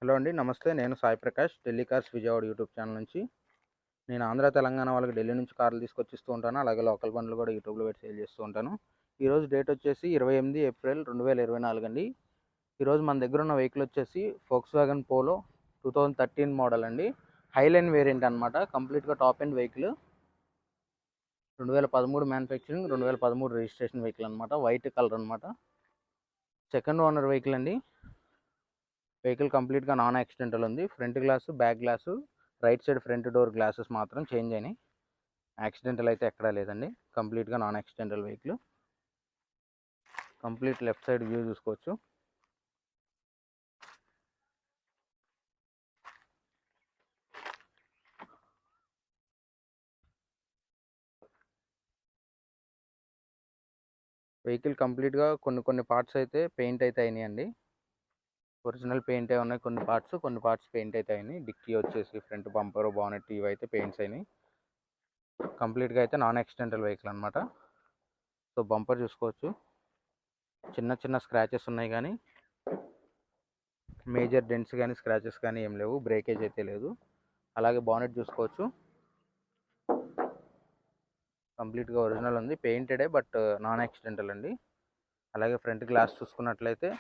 Hello అండి, నమస్తే. నేను Sai Prakash, Delhi cars Vijayawada YouTube channel నుంచి. నేను ఆంధ్ర తెలంగాణ వాళ్ళకి ఢిల్లీ నుంచి కార్లు తీసుకొచ్చిస్తూ ఉంటాను. అలాగే లోకల్ బండ్లు కూడా యూట్యూబ్లో పెట్టి సేల్ చేస్తూ ఉంటాను. ఈరోజు డేట్ వచ్చేసి 28 ఏప్రిల్ 2024 అండి. ఈరోజు మన దగ్గర ఉన్న వెహికల్ వచ్చేసి ఫోక్స్‌వాగన్ పోలో 2013 మోడల్ అండి. హైలైన్ వేరియంట్ అనమాట. కంప్లీట్గా top end vehicle. 2013 manufacturing, 2013 registration vehicle అనమాట. వైట్ కలర్ అనమాట. సెకండ్ ఓనర్ వెహికల్ అండి. వెహికల్ కంప్లీట్గా నాన్ యాక్సిడెంటల్ ఉంది. Front glass, back glass, right side front door glasses మాత్రం చేంజ్ అయినాయి. యాక్సిడెంటల్ అయితే ఎక్కడా లేదండి. కంప్లీట్గా non accidental vehicle. Complete left side view చూసుకోవచ్చు. వెహికల్ కంప్లీట్గా కొన్ని పార్ట్స్ అయితే పెయింట్ అయితే అయినాయండి. ఒరిజినల్ పెయింట్ ఉన్నాయి కొన్ని పార్ట్స్ పెయింట్ అయితే అయినాయి. డిక్కీ వచ్చేసి ఫ్రంట్ బంపర్, బానెట్ ఇవి అయితే పెయింట్స్ అయినాయి. కంప్లీట్గా అయితే నాన్ యాక్సిడెంటల్ వెహికల్ అనమాట. సో బంపర్ చూసుకోవచ్చు, చిన్న స్క్రాచెస్ ఉన్నాయి కానీ మేజర్ డెంట్స్ కానీ స్క్రాచెస్ కానీ ఏం లేవు. బ్రేకేజ్ అయితే లేదు. అలాగే బానెట్ చూసుకోవచ్చు, కంప్లీట్గా ఒరిజినల్ ఉంది. పెయింటెడే బట్ నాన్ యాక్సిడెంటల్ అండి. అలాగే ఫ్రంట్ గ్లాస్ చూసుకున్నట్లయితే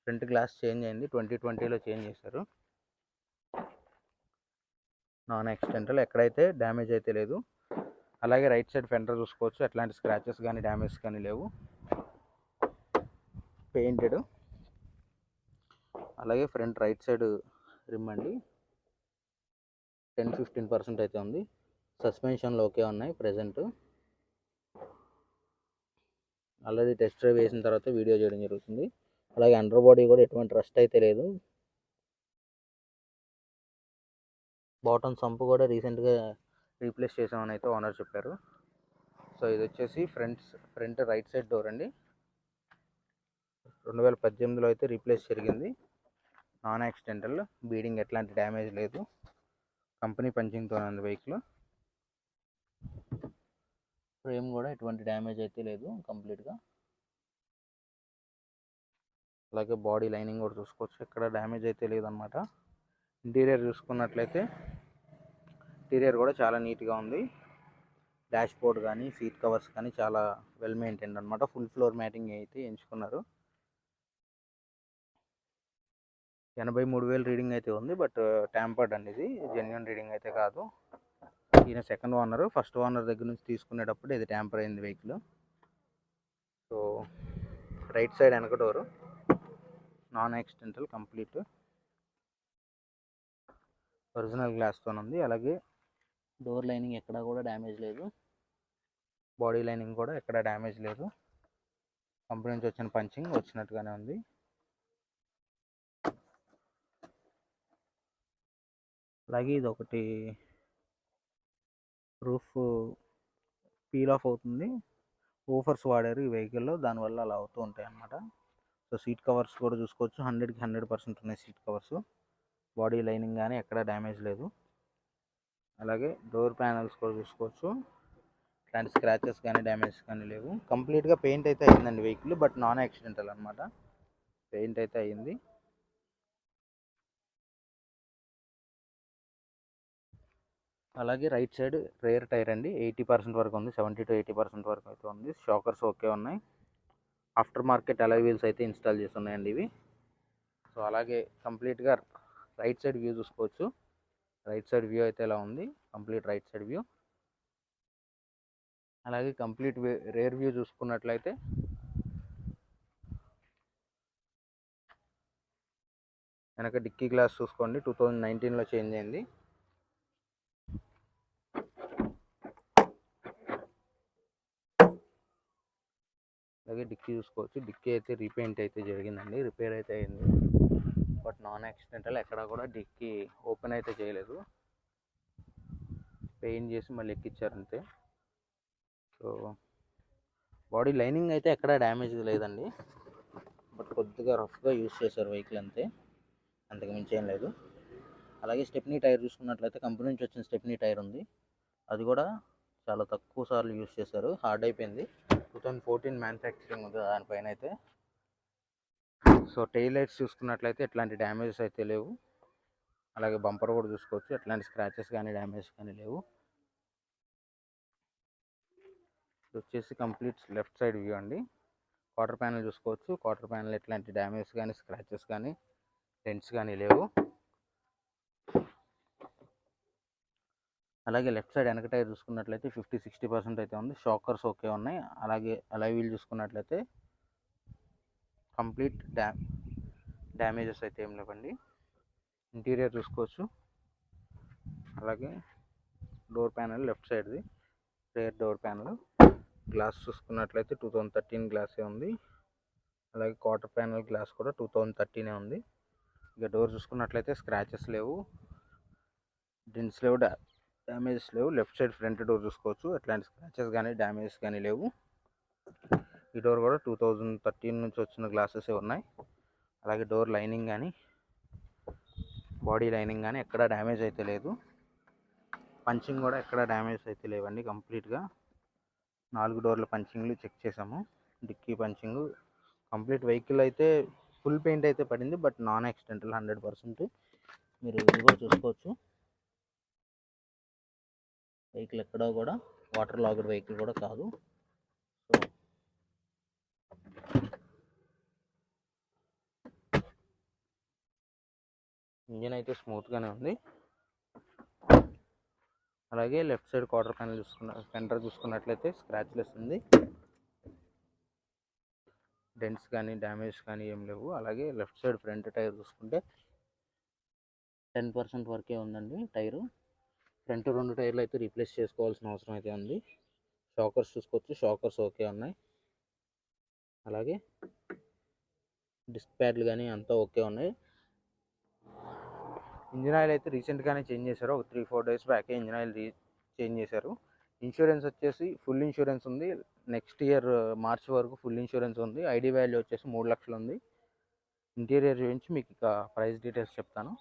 ఫ్రంట్ గ్లాస్ చేంజ్ అయింది. 2020లో చేంజ్ చేశారు. నాన్ యాక్సిడెంటల్, ఎక్కడైతే డ్యామేజ్ అయితే లేదు. అలాగే రైట్ సైడ్ ఫెండర్ చూసుకోవచ్చు, ఎట్లాంటి స్క్రాచెస్ కానీ డ్యామేజ్ కానీ లేవు. పెయింటెడ్. అలాగే ఫ్రంట్ రైట్ సైడ్ రిమ్ అండి 10-15% అయితే ఉంది. సస్పెన్షన్లు ఓకే ఉన్నాయి ప్రజెంట్. ఆల్రెడీ టెస్ట్ డ్రైవ్ వేసిన తర్వాత వీడియో చేయడం జరుగుతుంది. అలాగే అండర్ బాడీ కూడా ఎటువంటి రస్ట్ అయితే లేదు. బాటమ్ సంప్ కూడా రీసెంట్గా రీప్లేస్ చేసామని అయితే ఓనర్ చెప్పారు. సో ఇది వచ్చేసి ఫ్రంట్ రైట్ సైడ్ డోర్ అండి. 2018లో అయితే రీప్లేస్ జరిగింది. నాన్ యాక్సిడెంటల్, బీడింగ్ ఎట్లాంటి డ్యామేజ్ లేదు. కంపెనీ పంచింగ్తో ఉంది వెహికల్. ఫ్రేమ్ కూడా ఎటువంటి డ్యామేజ్ అయితే లేదు కంప్లీట్గా. అలాగే బాడీ లైనింగ్ కూడా చూసుకోవచ్చు, ఎక్కడ డ్యామేజ్ అయితే లేదనమాట. ఇంటీరియర్ చూసుకున్నట్లయితే ఇంటీరియర్ కూడా చాలా నీట్గా ఉంది. డాష్ బోర్డ్ కానీ సీట్ కవర్స్ కానీ చాలా వెల్ మెయింటైన్డ్ అనమాట. ఫుల్ ఫ్లోర్ మ్యాటింగ్ అయితే ఎంచుకున్నారు. 83,000 రీడింగ్ అయితే ఉంది. బట్ ట్యాంపర్డ్ అండి, ఇది జెన్యున్ రీడింగ్ అయితే కాదు. ఈయన సెకండ్ ఓనర్. ఫస్ట్ ఓనర్ దగ్గర నుంచి తీసుకునేటప్పుడు ఇది ట్యాంపర్ అయింది వెహికల్. సో రైట్ సైడ్ వెనక door non accidental, complete original గ్లాస్తో ఉంది. అలాగే డోర్ లైనింగ్ ఎక్కడా కూడా డ్యామేజ్ లేదు. బాడీ లైనింగ్ కూడా ఎక్కడ డ్యామేజ్ లేదు. కంపెనీ నుంచి వచ్చిన పంచింగ్ వచ్చినట్టుగానే ఉంది. అలాగే ఇది ఒకటి రూఫ్ పీల్ ఆఫ్ అవుతుంది. ఓఫర్స్ వాడారు ఈ వెహికల్లో, దానివల్ల అలా అవుతూ ఉంటాయి అన్నమాట. సో సీట్ కవర్స్ కూడా చూసుకోవచ్చు, 100కి 100% ఉన్నాయి సీట్ కవర్స్. బాడీ లైనింగ్ కానీ ఎక్కడ డ్యామేజ్ లేదు. అలాగే డోర్ ప్యానల్స్ కూడా చూసుకోవచ్చు, ఇట్లాంటి స్క్రాచెస్ కానీ డ్యామేజ్ కానీ లేవు. కంప్లీట్గా పెయింట్ అయితే అయిందండి వెహికల్, బట్ నాన్ యాక్సిడెంటల్ అనమాట. పెయింట్ అయితే అయ్యింది. అలాగే రైట్ సైడ్ రేర్ టైర్ అండి 80% వరకు ఉంది. 70 to 80% వరకు అయితే ఉంది. షాకర్స్ ఓకే ఉన్నాయి. ఆఫ్టర్ మార్కెట్ అలాయ్ వీల్స్ అయితే ఇన్స్టాల్ చేసి ఉన్నాయండి ఇవి. సో అలాగే కంప్లీట్గా రైట్ సైడ్ వ్యూ చూసుకోవచ్చు. రైట్ సైడ్ వ్యూ అయితే ఇలా ఉంది, కంప్లీట్ రైట్ సైడ్ వ్యూ. అలాగే కంప్లీట్ రేర్ వ్యూ చూసుకున్నట్లయితే వెనక డిక్కీ గ్లాస్ చూసుకోండి, 2019లో చేంజ్ అయింది. అలాగే డిక్కీ చూసుకోవచ్చు, డిక్కీ అయితే రీపెయింట్ అయితే జరిగిందండి, రిపేర్ అయితే అయింది. బట్ నాన్ యాక్సిడెంటల్, ఎక్కడ కూడా డిక్కీ ఓపెన్ అయితే చేయలేదు, పెయింట్ చేసి మళ్ళీ ఎక్కించారు అంతే. సో బాడీ లైనింగ్ అయితే ఎక్కడ డ్యామేజ్ లేదండి, బట్ కొద్దిగా రఫ్గా యూస్ చేశారు వెహికల్ అంతే, అంతకు మించి ఏం లేదు. అలాగే స్టెప్నీ టైర్ చూసుకున్నట్లయితే కంపెనీ నుంచి వచ్చిన స్టెప్నీ టైర్ ఉంది. అది కూడా చాలా తక్కువ సార్లు యూస్ చేశారు, హార్డ్ అయిపోయింది. 2014 మ్యానుఫ్యాక్చరింగ్ ఉంది దానిపైన అయితే. సో టెయిల్ లైట్స్ చూసుకున్నట్లయితే ఎట్లాంటి డ్యామేజెస్ అయితే లేవు. అలాగే బంపర్ కూడా చూసుకోవచ్చు, ఎట్లాంటి స్క్రాచెస్ కానీ డ్యామేజ్ కానీ లేవు. ఇది వచ్చేసి కంప్లీట్ లెఫ్ట్ సైడ్ వ్యూ అండి. క్వార్టర్ ప్యానల్ చూసుకోవచ్చు. క్వార్టర్ ప్యానల్ ఎట్లాంటి డ్యామేజ్ కానీ స్క్రాచెస్ కానీ డెంట్స్ కానీ లేవు. అలాగే లెఫ్ట్ సైడ్ వెనక టైర్ చూసుకున్నట్లయితే 50-60% అయితే ఉంది. షాకర్స్ ఓకే ఉన్నాయి. అలాగే అలై వీల్ చూసుకున్నట్లయితే కంప్లీట్ డ్యామేజెస్ అయితే ఏం లేవండి. ఇంటీరియర్ చూసుకోవచ్చు. అలాగే డోర్ ప్యానల్ లెఫ్ట్ సైడ్ది రేర్ డోర్ ప్యానల్. గ్లాస్ చూసుకున్నట్లయితే 2013 గ్లాసే ఉంది. అలాగే క్వార్టర్ ప్యానల్ గ్లాస్ కూడా 2013 ఉంది. ఇక డోర్ చూసుకున్నట్లయితే స్క్రాచెస్ లేవు, డెంట్స్ లేవు, డ్యామేజెస్ లేవు. లెఫ్ట్ సైడ్ ఫ్రంట్ డోర్ చూసుకోవచ్చు, ఎట్లాంటి స్క్రాచెస్ కానీ డ్యామేజెస్ కానీ లేవు. ఈ డోర్ కూడా 2013 నుంచి వచ్చిన గ్లాసెస్ ఉన్నాయి. అలాగే డోర్ లైనింగ్ కానీ బాడీ లైనింగ్ కానీ ఎక్కడ డ్యామేజ్ అయితే లేదు. పంచింగ్ కూడా ఎక్కడ డ్యామేజ్ అయితే లేవండి. కంప్లీట్గా 4 డోర్ల పంచింగ్లు చెక్ చేసాము. Dicky punching complete. వెహికల్ అయితే ఫుల్ పెయింట్ అయితే పడింది, బట్ నాన్ యాక్సిడెంటల్ 100%. మీరు ఇది కూడా చూసుకోవచ్చు. వెహికల్ ఎక్కడో కూడా వాటర్ లాగడ్ వెహికల్ కూడా కాదు. సో ఇంజిన్ అయితే స్మూత్గానే ఉంది. అలాగే left side quarter panel fender చూసుకున్నట్లయితే స్క్రాచ్లెస్ ఉంది. డెంట్స్ కానీ డ్యామేజ్ కానీ ఏం లేవు. అలాగే లెఫ్ట్ సైడ్ ఫ్రంట్ టైర్ చూసుకుంటే 10% వరకే ఉందండి టైరు. ఫ్రంట్ 2 టైర్లు అయితే రీప్లేస్ చేసుకోవాల్సిన అవసరం అయితే ఉంది. షాకర్స్ చూసుకోవచ్చు, షాకర్స్ ఓకే ఉన్నాయి. అలాగే డిస్క్ ప్యాడ్లు కానీ అంతా ఓకే ఉన్నాయి. ఇంజిన్ ఆయిల్ అయితే రీసెంట్గానే చేంజ్ చేశారు. ఒక 3-4 డేస్ బ్యాకే ఇంజిన్ ఆయిల్ చేంజ్ చేశారు. ఇన్సూరెన్స్ వచ్చేసి ఫుల్ ఇన్సూరెన్స్ ఉంది. నెక్స్ట్ ఇయర్ మార్చ్ వరకు ఫుల్ ఇన్సూరెన్స్ ఉంది. ఐడి వాల్యూ వచ్చేసి 3 లక్షలు ఉంది. ఇంటీరియర్ గురించి మీకు ఇక ప్రైస్ డీటెయిల్స్ చెప్తాను.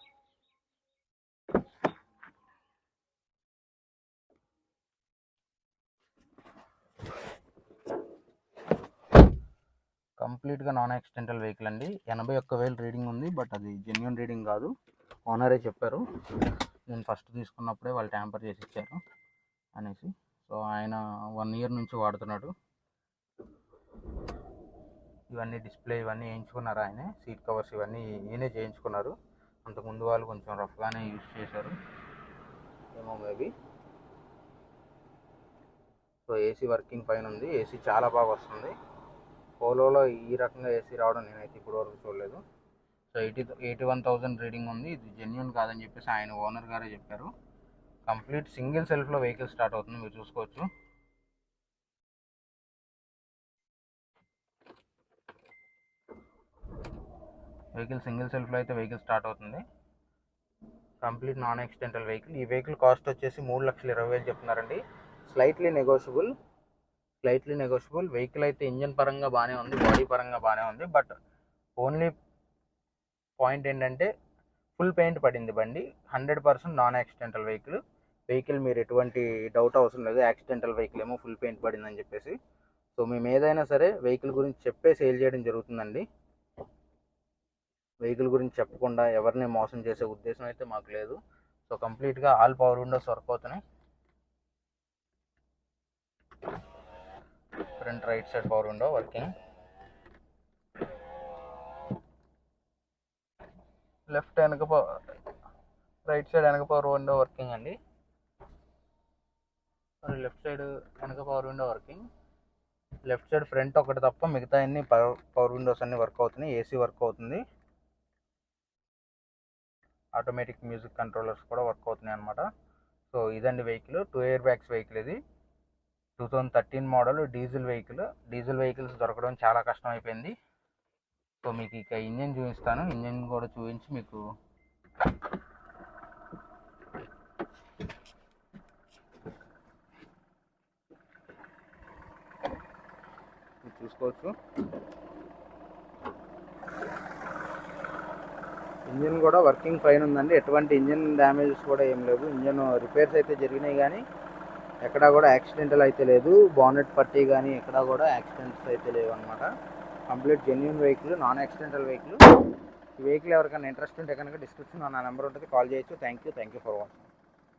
కంప్లీట్గా నాన్ యాక్సిడెంటల్ వెహికల్ అండి. 81,000 రీడింగ్ ఉంది, బట్ అది జెన్యున్ రీడింగ్ కాదు. ఓనరే చెప్పారు, నేను ఫస్ట్ తీసుకున్నప్పుడే వాళ్ళు ట్యాంపర్ చేసి ఇచ్చారు అనేసి. సో ఆయన 1 ఇయర్ నుంచి వాడుతున్నాడు. ఇవన్నీ డిస్ప్లే ఇవన్నీ వేయించుకున్నారు ఆయనే. సీట్ కవర్స్ ఇవన్నీ ఈయనే చేయించుకున్నారు. అంతకుముందు వాళ్ళు కొంచెం రఫ్గానే యూజ్ చేశారు ఏమో మేబీ. సో ఏసీ వర్కింగ్ పైన ఉంది. ఏసీ చాలా బాగా వస్తుంది. పోలోలో ఈ రకంగా ఏసీ రావడం నేనైతే ఇప్పుడు వరకు చూడలేదు. సో 81,000 రీడింగ్ ఉంది. ఇది జెన్యున్ కాదని చెప్పేసి ఆయన ఓనర్ గారే చెప్పారు. కంప్లీట్ సింగిల్ సెల్ఫ్లో వెహికల్ స్టార్ట్ అవుతుంది, మీరు చూసుకోవచ్చు. వెహికల్ సింగిల్ సెల్ఫ్లో అయితే వెహికల్ స్టార్ట్ అవుతుంది. Complete non accidental vehicle. ఈ వెహికల్ కాస్ట్ వచ్చేసి 3,20,000 చెప్తున్నారండి. Slightly negotiable. వెహికల్ అయితే ఇంజన్ పరంగా బాగానే ఉంది, బాడీ పరంగా బాగానే ఉంది. బట్ ఓన్లీ పాయింట్ ఏంటంటే ఫుల్ పెయింట్ పడింది బండి. 100% నాన్ యాక్సిడెంటల్ వెహికల్ మీరు ఎటువంటి డౌట్ అవసరం లేదు. యాక్సిడెంటల్ వెహికల్ ఏమో ఫుల్ పెయింట్ పడిందని చెప్పేసి. సో మేము ఏదైనా సరే వెహికల్ గురించి చెప్పే సేల్ చేయడం జరుగుతుందండి. వెహికల్ గురించి చెప్పకుండా ఎవరిని మోసం చేసే ఉద్దేశం అయితే మాకు లేదు. సో కంప్లీట్గా ఆల్ పవర్ విండోస్ వర్క్ అవుతున్నాయి. Front right side power window working. Left right side వెనక పవర్ విండో వర్కింగ్ అండి. లెఫ్ట్ సైడ్ వెనక power window working. Left side front ఒకటి తప్ప మిగతా అన్ని పవర్ విండోస్ అన్ని వర్క్ అవుతున్నాయి. ఏసీ వర్క్ అవుతుంది. ఆటోమేటిక్ మ్యూజిక్ కంట్రోలర్స్ కూడా వర్క్ అవుతున్నాయి అనమాట. సో ఇదండి వెహికల్. 2 air bags vehicle. ఇది 2013 model diesel vehicle. Diesel vehicles దొరకడం చాలా కష్టం అయిపోయింది. సో మీకు ఇక ఇంజన్ చూపిస్తాను. ఇంజన్ కూడా చూపించి మీకు చూసుకోవచ్చు. ఇంజన్ కూడా వర్కింగ్ ఫైన్ ఉందండి. ఎటువంటి ఇంజన్ డ్యామేజెస్ కూడా ఏం లేవు. ఇంజన్ రిపేర్స్ అయితే జరిగినాయి కానీ ఎక్కడా కూడా యాక్సిడెంటల్ అయితే లేదు. బానెట్ పట్టీ కానీ ఎక్కడా కూడా యాక్సిడెంట్స్ అయితే లేవు అనమాట. Complete genuine vehicle, non accidental vehicle. ఈ వెహికల్ ఎవరికైనా ఇంట్రెస్ట్ ఉంటే కనుక డిస్క్రిప్షన్లో నా నెంబర్ ఉంటుంది, కాల్ చేయొచ్చు. Thank you for watching.